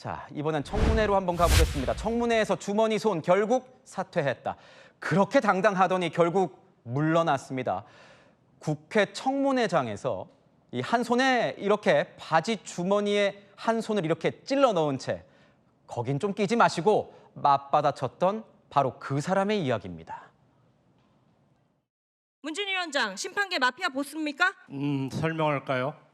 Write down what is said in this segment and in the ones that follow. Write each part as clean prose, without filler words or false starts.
자, 이번엔 청문회로 한번 가보겠습니다. 청문회에서 주머니 손 결국 사퇴했다. 그렇게 당당하더니 결국 물러났습니다. 국회 청문회장에서 이 한 손에 이렇게 바지 주머니에 한 손을 이렇게 찔러 넣은 채 거긴 좀 끼지 마시고 맞받아쳤던 바로 그 사람의 이야기입니다. 문준희 위원장, 심판계 마피아 보스입니까? 설명할까요?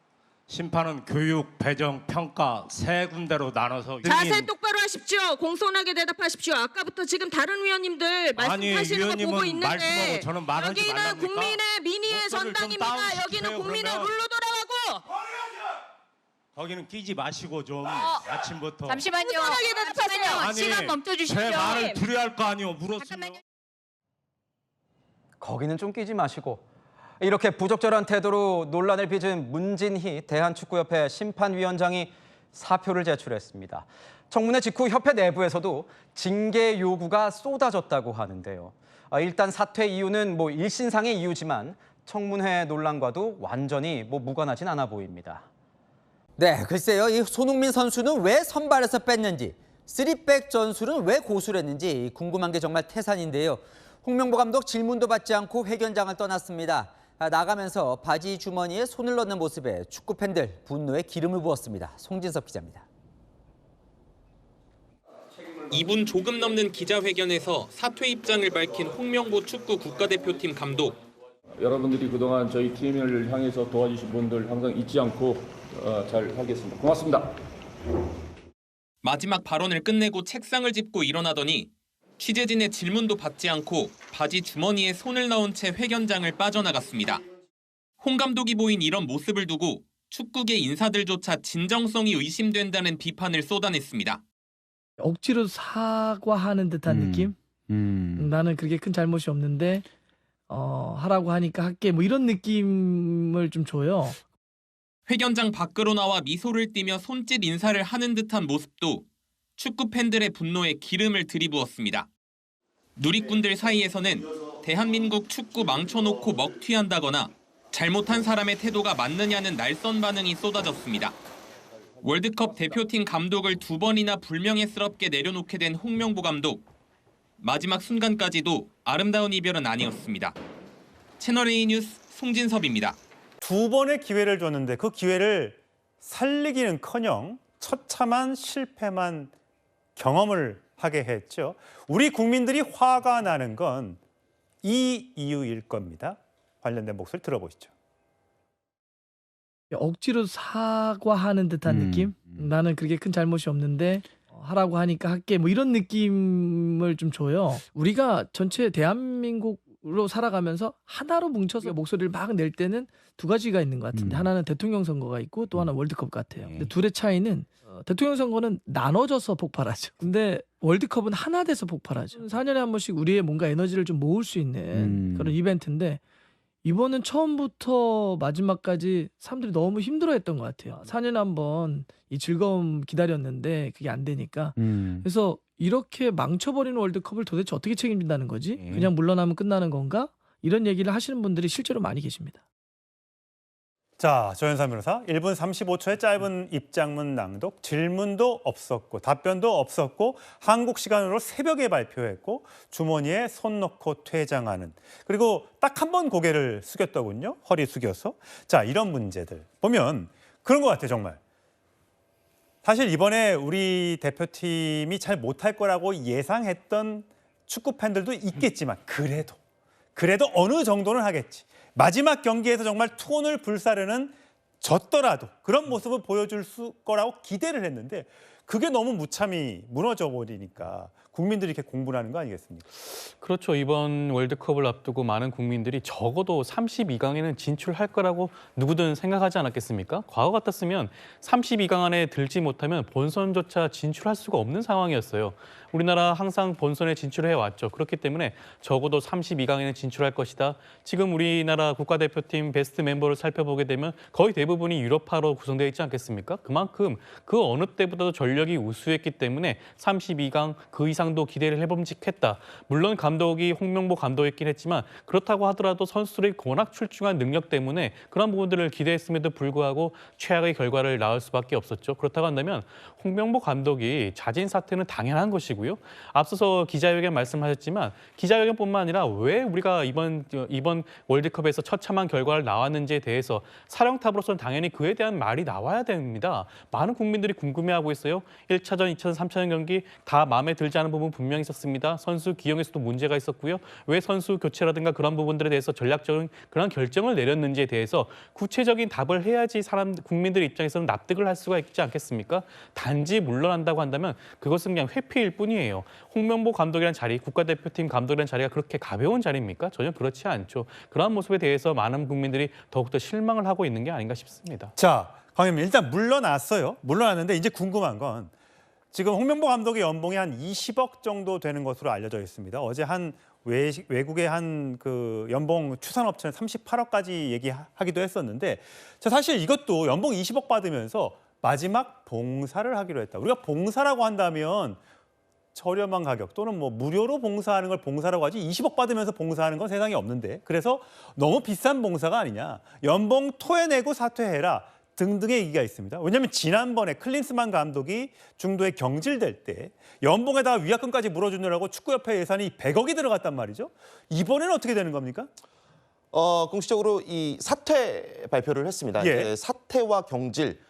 심판은 교육, 배정, 평가 세 군데로 나눠서 자세 똑바로 하십시오. 공손하게 대답하십시오. 아까부터 지금 다른 위원님들 말씀하시는 거 보고 있는데 말씀하고 저는 말하지 여기는 말랍니까? 국민의 민의의 목소리를 좀 전당입니다. 다운시키세요, 여기는 국민의 그러면. 룰로 돌아가고 거기는 끼지 마시고 좀 아침부터 잠시만요. 공손하게 대답하세요. 아니, 시간 멈춰주십시오. 제 말을 들어야 할 거 아니오. 물었으면. 잠깐만요. 거기는 좀 끼지 마시고 이렇게 부적절한 태도로 논란을 빚은 문진희 대한축구협회 심판위원장이 사표를 제출했습니다. 청문회 직후 협회 내부에서도 징계 요구가 쏟아졌다고 하는데요. 일단 사퇴 이유는 일신상의 이유지만 청문회 논란과도 완전히 무관하진 않아 보입니다. 네, 글쎄요. 이 손흥민 선수는 왜 선발에서 뺐는지, 3백 전술은 왜 고수를 했는지 궁금한 게 정말 태산인데요. 홍명보 감독 질문도 받지 않고 회견장을 떠났습니다. 나가면서 바지 주머니에 손을 넣는 모습에 축구 팬들 분노에 기름을 부었습니다. 송진섭 기자입니다. 2분 조금 넘는 기자회견에서 사퇴 입장을 밝힌 홍명보 축구 국가대표팀 감독. 여러분들이 그동안 저희 팀을 향해서 도와주신 분들 항상 잊지 않고 잘 하겠습니다. 고맙습니다. 마지막 발언을 끝내고 책상을 짚고 일어나더니 취재진의 질문도 받지 않고 바지 주머니에 손을 넣은 채 회견장을 빠져나갔습니다. 홍 감독이 보인 이런 모습을 두고 축구계 인사들조차 진정성이 의심된다는 비판을 쏟아냈습니다. 억지로 사과하는 듯한 느낌? 나는 그렇게 큰 잘못이 없는데 하라고 하니까 할게 이런 느낌을 좀 줘요. 회견장 밖으로 나와 미소를 띠며 손짓 인사를 하는 듯한 모습도 축구 팬들의 분노에 기름을 들이부었습니다. 누리꾼들 사이에서는 대한민국 축구 망쳐놓고 먹튀한다거나 잘못한 사람의 태도가 맞느냐는 날선 반응이 쏟아졌습니다. 월드컵 대표팀 감독을 2번이나 불명예스럽게 내려놓게 된 홍명보 감독. 마지막 순간까지도 아름다운 이별은 아니었습니다. 채널A 뉴스 송진섭입니다. 2번의 기회를 줬는데 그 기회를 살리기는커녕 처참한 실패만 경험을 하게 했죠. 우리 국민들이 화가 나는 건 이 이유일 겁니다. 관련된 목소리 들어보시죠. 억지로 사과하는 듯한 느낌? 나는 그렇게 큰 잘못이 없는데 하라고 하니까 할게 이런 느낌을 좀 줘요. 우리가 전체 대한민국으로 살아가면서 하나로 뭉쳐서 목소리를 막 낼 때는 두 가지가 있는 것 같은데 하나는 대통령 선거가 있고 또 하나는 월드컵 같아요. 근데 둘의 차이는 대통령 선거는 나눠져서 폭발하죠. 근데 월드컵은 하나 돼서 폭발하죠. 4년에 한 번씩 우리의 뭔가 에너지를 좀 모을 수 있는 그런 이벤트인데 이번은 처음부터 마지막까지 사람들이 너무 힘들어했던 것 같아요. 4년에 한 번 이 즐거움 기다렸는데 그게 안 되니까. 그래서 이렇게 망쳐버리는 월드컵을 도대체 어떻게 책임진다는 거지? 그냥 물러나면 끝나는 건가? 이런 얘기를 하시는 분들이 실제로 많이 계십니다. 자, 조현삼 변호사, 1분 35초의 짧은 입장문 낭독, 질문도 없었고 답변도 없었고 한국 시간으로 새벽에 발표했고 주머니에 손 넣고 퇴장하는, 그리고 딱 한 번 고개를 숙였더군요. 허리 숙여서. 자, 이런 문제들 보면 그런 것 같아요, 정말. 사실 이번에 우리 대표팀이 잘 못할 거라고 예상했던 축구 팬들도 있겠지만 그래도 어느 정도는 하겠지. 마지막 경기에서 정말 투혼을 불사르는 졌더라도 그런 모습을 보여줄 거라고 기대를 했는데 그게 너무 무참히 무너져 버리니까 국민들이 이렇게 공분을 하는 거 아니겠습니까? 그렇죠. 이번 월드컵을 앞두고 많은 국민들이 적어도 32강에는 진출할 거라고 누구든 생각하지 않았겠습니까? 과거 같았으면 32강 안에 들지 못하면 본선조차 진출할 수가 없는 상황이었어요. 우리나라 항상 본선에 진출해 왔죠. 그렇기 때문에 적어도 32강에는 진출할 것이다. 지금 우리나라 국가대표팀 베스트 멤버를 살펴보게 되면 거의 대부분 대부분이 유럽파로 구성되어 있지 않겠습니까? 그만큼 그 어느 때보다도 전력이 우수했기 때문에 32강 그 이상도 기대를 해봄직했다. 물론 감독이 홍명보 감독이긴 했지만 그렇다고 하더라도 선수들이 워낙 출중한 능력 때문에 그런 부분들을 기대했음에도 불구하고 최악의 결과를 낳을 수밖에 없었죠. 그렇다고 한다면 홍명보 감독이 자진 사퇴는 당연한 것이고요. 앞서서 기자회견 말씀하셨지만 기자회견뿐만 아니라 왜 우리가 이번 월드컵에서 처참한 결과를 나왔는지에 대해서 사령탑으로서는 당연히 그에 대한 말이 나와야 됩니다. 많은 국민들이 궁금해하고 있어요. 1차전, 2차전, 3차전 경기 다 마음에 들지 않은 부분 분명히 있었습니다. 선수 기용에서도 문제가 있었고요. 왜 선수 교체라든가 그런 부분들에 대해서 전략적인 그런 결정을 내렸는지에 대해서 구체적인 답을 해야지 국민들 입장에서는 납득을 할 수가 있지 않겠습니까? 단지 물러난다고 한다면 그것은 그냥 회피일 뿐이에요. 홍명보 감독이라는 자리, 국가대표팀 감독이라는 자리가 그렇게 가벼운 자리입니까? 전혀 그렇지 않죠. 그러한 모습에 대해서 많은 국민들이 더욱더 실망을 하고 있는 게 아닌가 싶습니다. 자, 강 의원님 일단 물러났어요. 물러났는데 이제 궁금한 건 지금 홍명보 감독의 연봉이 한 20억 정도 되는 것으로 알려져 있습니다. 어제 한 외국의 한 그 연봉 추산업체는 38억까지 얘기하기도 했었는데 자, 사실 이것도 연봉 20억 받으면서 마지막 봉사를 하기로 했다. 우리가 봉사라고 한다면 저렴한 가격 또는 뭐 무료로 봉사하는 걸 봉사라고 하지 20억 받으면서 봉사하는 건 세상에 없는데 그래서 너무 비싼 봉사가 아니냐. 연봉 토해내고 사퇴해라. 등등의 얘기가 있습니다. 왜냐하면 지난번에 클린스만 감독이 중도에 경질될 때 연봉에다가 위약금까지 물어주느라고 축구협회 예산이 100억이 들어갔단 말이죠. 이번에는 어떻게 되는 겁니까? 공식적으로 이 사퇴 발표를 했습니다. 예. 사퇴와 경질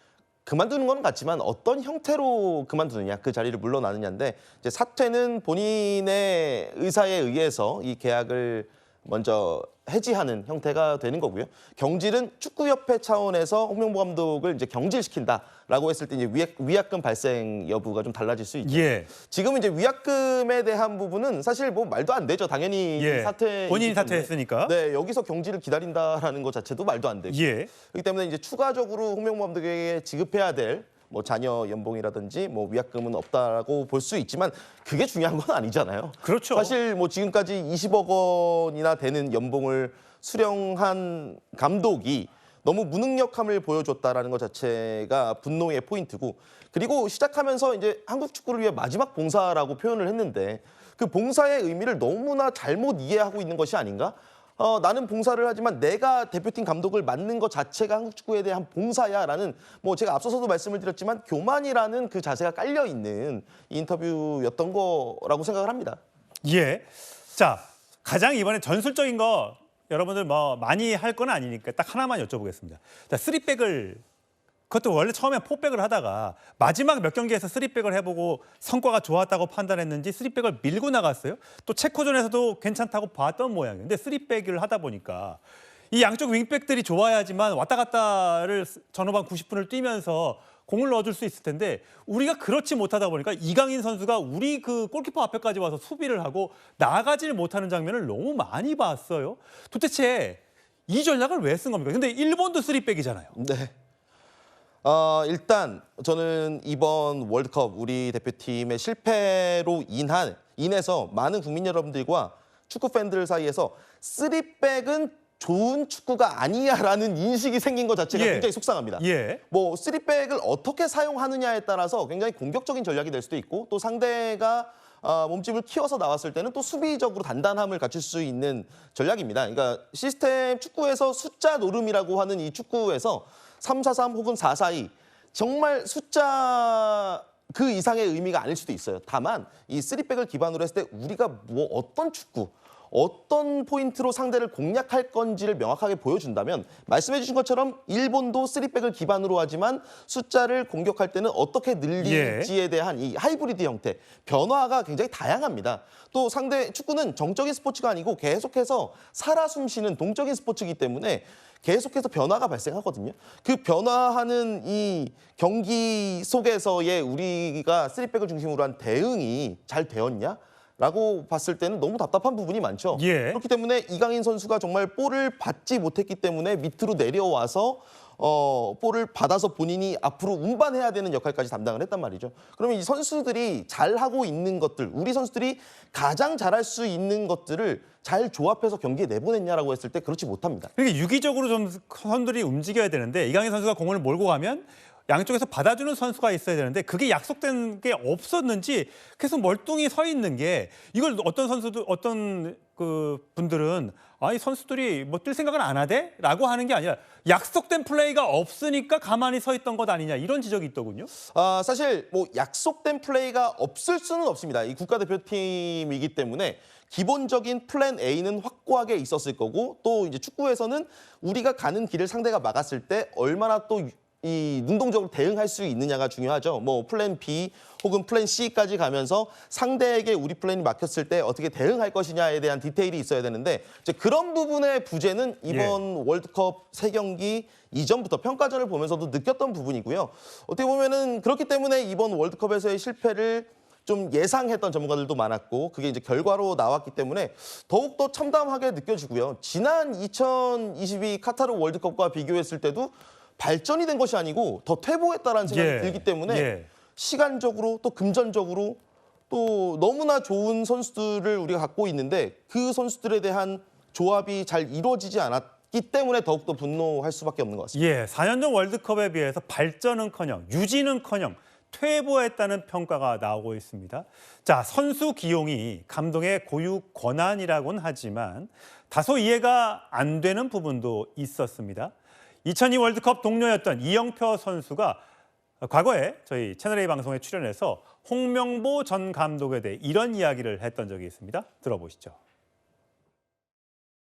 그만두는 건 같지만 어떤 형태로 그만두느냐, 그 자리를 물러나느냐인데 이제 사퇴는 본인의 의사에 의해서 이 계약을 먼저 해지하는 형태가 되는 거고요. 경질은 축구협회 차원에서 홍명보 감독을 이제 경질시킨다라고 했을 때 이제 위약금 발생 여부가 좀 달라질 수 있죠. 예. 지금 이제 위약금에 대한 부분은 사실 뭐 말도 안 되죠. 당연히 예. 사퇴 본인이 사퇴했으니까. 네, 여기서 경질을 기다린다라는 것 자체도 말도 안 되고. 예. 그렇기 때문에 이제 추가적으로 홍명보 감독에게 지급해야 될 뭐 자녀 연봉이라든지 뭐 위약금은 없다라고 볼 수 있지만 그게 중요한 건 아니잖아요. 그렇죠. 사실 뭐 지금까지 20억 원이나 되는 연봉을 수령한 감독이 너무 무능력함을 보여줬다라는 것 자체가 분노의 포인트고 그리고 시작하면서 이제 한국 축구를 위해 마지막 봉사라고 표현을 했는데 그 봉사의 의미를 너무나 잘못 이해하고 있는 것이 아닌가? 나는 봉사를 하지만 내가 대표팀 감독을 맡는 것 자체가 한국 축구에 대한 봉사야라는 뭐 제가 앞서서도 말씀을 드렸지만 교만이라는 그 자세가 깔려 있는 인터뷰였던 거라고 생각을 합니다. 예. 자, 가장 이번에 전술적인 거 여러분들 뭐 많이 할 건 아니니까 딱 하나만 여쭤보겠습니다. 자, 3백을 그것도 원래 처음에 4백을 하다가 마지막 몇 경기에서 3백을 해보고 성과가 좋았다고 판단했는지 3백을 밀고 나갔어요. 또 체코전에서도 괜찮다고 봤던 모양이에요. 근데 3백을 하다 보니까 이 양쪽 윙백들이 좋아야지만 왔다 갔다를 전후반 90분을 뛰면서 공을 넣어줄 수 있을 텐데 우리가 그렇지 못하다 보니까 이강인 선수가 우리 그 골키퍼 앞에까지 와서 수비를 하고 나가질 못하는 장면을 너무 많이 봤어요. 도대체 이 전략을 왜 쓴 겁니까? 근데 일본도 3백이잖아요. 네. 일단 저는 이번 월드컵 우리 대표팀의 실패로 인해서 많은 국민 여러분들과 축구 팬들 사이에서 3백은 좋은 축구가 아니야라는 인식이 생긴 것 자체가 굉장히 속상합니다. 예. 뭐 3백을 어떻게 사용하느냐에 따라서 굉장히 공격적인 전략이 될 수도 있고 또 상대가 몸집을 키워서 나왔을 때는 또 수비적으로 단단함을 갖출 수 있는 전략입니다. 그러니까 시스템 축구에서 숫자 노름이라고 하는 이 축구에서 3-4-3 혹은 4-4-2 정말 숫자 그 이상의 의미가 아닐 수도 있어요. 다만 이 3백을 기반으로 했을 때 우리가 뭐 어떤 축구, 어떤 포인트로 상대를 공략할 건지를 명확하게 보여준다면 말씀해 주신 것처럼 일본도 3백을 기반으로 하지만 숫자를 공격할 때는 어떻게 늘릴지에 대한 이 하이브리드 형태, 변화가 굉장히 다양합니다. 또 상대 축구는 정적인 스포츠가 아니고 계속해서 살아 숨쉬는 동적인 스포츠이기 때문에 계속해서 변화가 발생하거든요. 그 변화하는 이 경기 속에서의 우리가 3백을 중심으로 한 대응이 잘 되었냐? 라고 봤을 때는 너무 답답한 부분이 많죠. 예. 그렇기 때문에 이강인 선수가 정말 볼을 받지 못했기 때문에 밑으로 내려와서 볼을 받아서 본인이 앞으로 운반해야 되는 역할까지 담당을 했단 말이죠. 그러면 이 선수들이 잘하고 있는 것들, 우리 선수들이 가장 잘할 수 있는 것들을 잘 조합해서 경기에 내보냈냐라고 했을 때 그렇지 못합니다. 이게 유기적으로 좀 선수들이 움직여야 되는데 이강인 선수가 공을 몰고 가면 양쪽에서 받아주는 선수가 있어야 되는데 그게 약속된 게 없었는지 계속 멀뚱히 서 있는 게 이걸 어떤 선수들 어떤 그 분들은 아니 선수들이 뭐 뛸 생각은 안 하대? 라고 하는 게 아니라 약속된 플레이가 없으니까 가만히 서 있던 것 아니냐 이런 지적이 있더군요. 사실 뭐 약속된 플레이가 없을 수는 없습니다. 이 국가대표팀이기 때문에 기본적인 플랜 A는 확고하게 있었을 거고 또 이제 축구에서는 우리가 가는 길을 상대가 막았을 때 얼마나 또 이 능동적으로 대응할 수 있느냐가 중요하죠. 뭐 플랜 B 혹은 플랜 C까지 가면서 상대에게 우리 플랜이 막혔을 때 어떻게 대응할 것이냐에 대한 디테일이 있어야 되는데 이제 그런 부분의 부재는 이번 월드컵 3경기 이전부터 평가전을 보면서도 느꼈던 부분이고요. 어떻게 보면은 그렇기 때문에 이번 월드컵에서의 실패를 좀 예상했던 전문가들도 많았고 그게 이제 결과로 나왔기 때문에 더욱더 참담하게 느껴지고요. 지난 2022 카타르 월드컵과 비교했을 때도 발전이 된 것이 아니고 더 퇴보했다라는 생각이 들기 때문에 시간적으로 또 금전적으로 또 너무나 좋은 선수들을 우리가 갖고 있는데 그 선수들에 대한 조합이 잘 이루어지지 않았기 때문에 더욱더 분노할 수밖에 없는 것 같습니다. 4년 전 월드컵에 비해서 발전은커녕 유지는커녕 퇴보했다는 평가가 나오고 있습니다. 자, 선수 기용이 감독의 고유 권한이라고는 하지만 다소 이해가 안 되는 부분도 있었습니다. 2002 월드컵 동료였던 이영표 선수가 과거에 저희 채널A 방송에 출연해서 홍명보 전 감독에 대해 이런 이야기를 했던 적이 있습니다. 들어보시죠.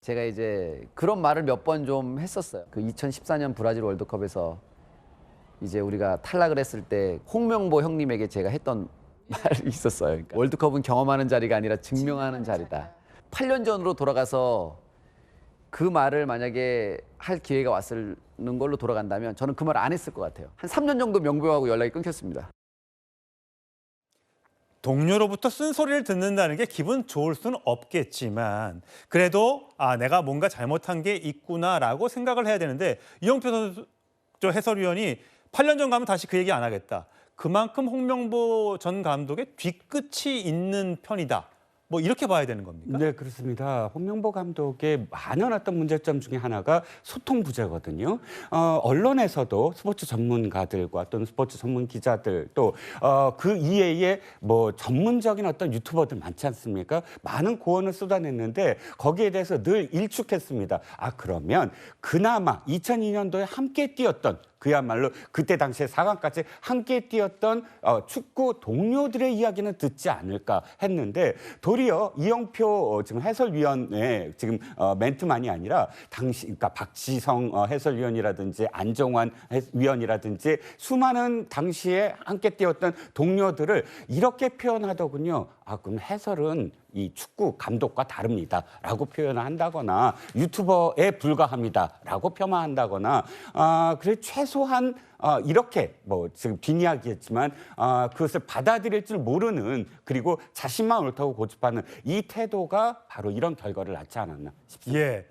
제가 이제 그런 말을 몇 번 좀 했었어요. 그 2014년 브라질 월드컵에서 이제 우리가 탈락을 했을 때 홍명보 형님에게 제가 했던 말이 있었어요. 그러니까 월드컵은 경험하는 자리가 아니라 증명하는 자리다. 8년 전으로 돌아가서 그 말을 만약에 할 기회가 왔는 걸로 돌아간다면 저는 그 말 안 했을 것 같아요. 한 3년 정도 명보하고 연락이 끊겼습니다. 동료로부터 쓴소리를 듣는다는 게 기분 좋을 수는 없겠지만 그래도 내가 뭔가 잘못한 게 있구나라고 생각을 해야 되는데 이영표 선수 저 해설위원이 8년 전 가면 다시 그 얘기 안 하겠다. 그만큼 홍명보 전 감독의 뒤끝이 있는 편이다. 뭐 이렇게 봐야 되는 겁니까? 네, 그렇습니다. 홍명보 감독의 많은 어떤 문제점 중에 하나가 소통 부재거든요. 언론에서도 스포츠 전문가들과 또는 스포츠 전문 기자들 또 그 이외에 뭐 전문적인 어떤 유튜버들 많지 않습니까? 많은 고언을 쏟아냈는데 거기에 대해서 늘 일축했습니다. 그러면 그나마 2002년도에 함께 뛰었던 그야말로 그때 당시에 4강까지 함께 뛰었던 축구 동료들의 이야기는 듣지 않을까 했는데 도리어 이영표 지금 해설위원의 지금 멘트만이 아니라 당시 그러니까 박지성 해설위원이라든지 안정환 위원이라든지 수많은 당시에 함께 뛰었던 동료들을 이렇게 표현하더군요. 그럼 해설은 이 축구 감독과 다릅니다라고 표현을 한다거나 유튜버에 불과합니다라고 폄하한다거나 그래 최소한 이렇게 뭐 지금 뒷이야기했지만 그것을 받아들일 줄 모르는 그리고 자신만 옳다고 고집하는 이 태도가 바로 이런 결과를 낳지 않았나 싶습니다.